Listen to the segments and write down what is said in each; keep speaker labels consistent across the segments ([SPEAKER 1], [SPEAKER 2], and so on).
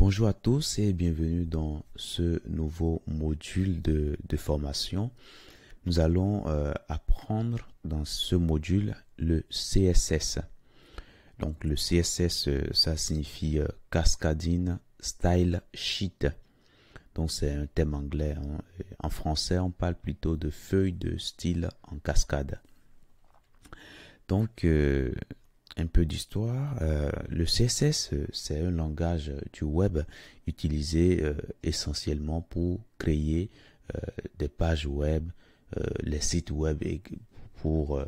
[SPEAKER 1] Bonjour à tous et bienvenue dans ce nouveau module de formation. Nous allons apprendre dans ce module le CSS. Donc le CSS, ça signifie Cascading Style Sheet. Donc c'est un thème anglais. En français, on parle plutôt de feuilles de style en cascade. Donc un peu d'histoire. Le CSS, c'est un langage du web utilisé essentiellement pour créer des pages web, les sites web et pour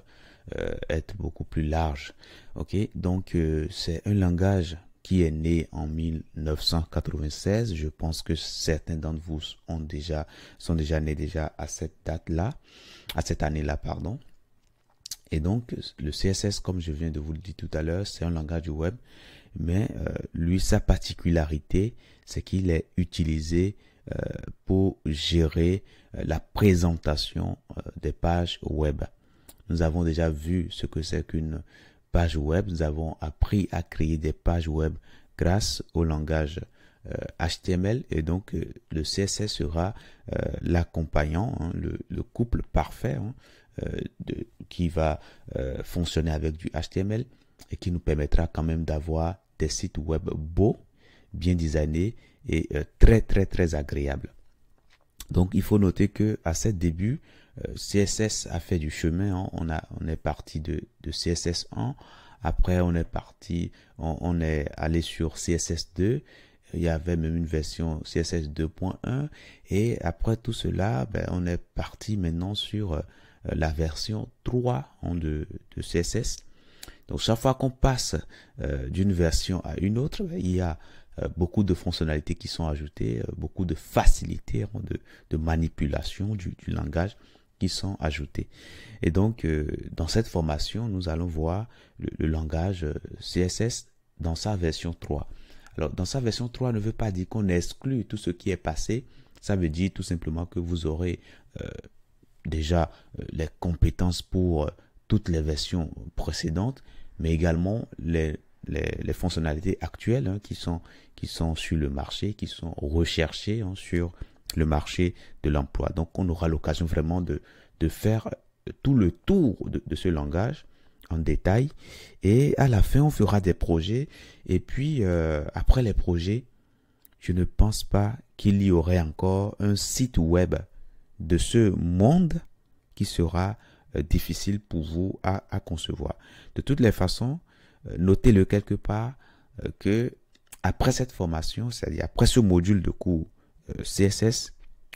[SPEAKER 1] être beaucoup plus large. Ok, donc c'est un langage qui est né en 1996. Je pense que certains d'entre vous sont déjà nés à cette date-là, à cette année-là, pardon. Et donc, le CSS, comme je viens de vous le dire tout à l'heure, c'est un langage du web, mais lui, sa particularité, c'est qu'il est utilisé pour gérer la présentation des pages web. Nous avons déjà vu ce que c'est qu'une page web. Nous avons appris à créer des pages web grâce au langage HTML, et donc le CSS sera l'accompagnant, hein, le couple parfait, hein, qui va fonctionner avec du HTML et qui nous permettra quand même d'avoir des sites web beaux, bien designés et très agréables. Donc il faut noter que à ce début, CSS a fait du chemin, hein. On est parti de CSS1, après on est allé sur CSS2. Il y avait même une version CSS 2.1 et après tout cela, on est parti maintenant sur la version 3 de CSS. Donc chaque fois qu'on passe d'une version à une autre, il y a beaucoup de fonctionnalités qui sont ajoutées, beaucoup de facilités de manipulation du langage qui sont ajoutées. Et donc dans cette formation, nous allons voir le langage CSS dans sa version 3. Alors, dans sa version 3 ne veut pas dire qu'on exclut tout ce qui est passé. Ça veut dire tout simplement que vous aurez déjà les compétences pour toutes les versions précédentes, mais également les fonctionnalités actuelles, hein, qui sont sur le marché, qui sont recherchées, hein, sur le marché de l'emploi. Donc, on aura l'occasion vraiment de faire tout le tour de ce langage en détail, et à la fin on fera des projets, et puis après les projets, je ne pense pas qu'il y aurait encore un site web de ce monde qui sera difficile pour vous à concevoir. De toutes les façons, notez-le quelque part, que après cette formation, c'est-à-dire après ce module de cours CSS,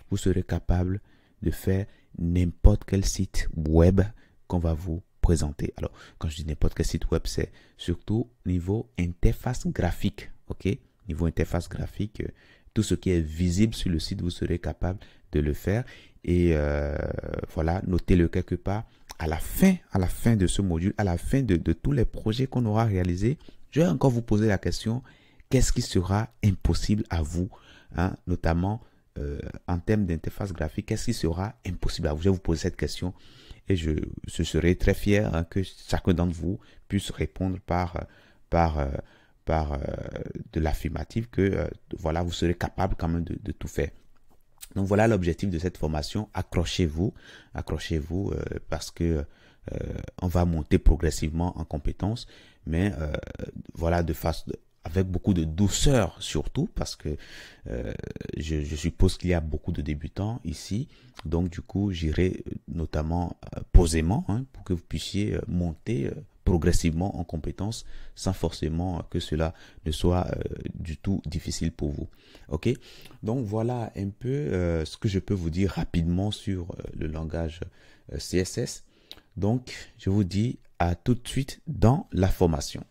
[SPEAKER 1] vous serez capable de faire n'importe quel site web qu'on va vous présenter. Alors, quand je dis n'importe quel site web, c'est surtout niveau interface graphique. Ok, niveau interface graphique, tout ce qui est visible sur le site, vous serez capable de le faire. Et voilà, notez-le quelque part. À la fin de ce module, à la fin de tous les projets qu'on aura réalisés, je vais encore vous poser la question: qu'est-ce qui sera impossible à vous, hein, notamment en termes d'interface graphique, qu'est-ce qui sera impossible à vous? Je vais vous poser cette question. Et je serai très fier, hein, que chacun d'entre vous puisse répondre par de l'affirmative, que voilà, vous serez capable quand même de tout faire. Donc voilà l'objectif de cette formation. Accrochez-vous, parce que on va monter progressivement en compétences, mais voilà, avec beaucoup de douceur surtout, parce que je suppose qu'il y a beaucoup de débutants ici. Donc du coup, j'irai notamment posément, hein, pour que vous puissiez monter progressivement en compétences sans forcément que cela ne soit du tout difficile pour vous. Ok, donc voilà un peu ce que je peux vous dire rapidement sur le langage CSS. Donc je vous dis à tout de suite dans la formation.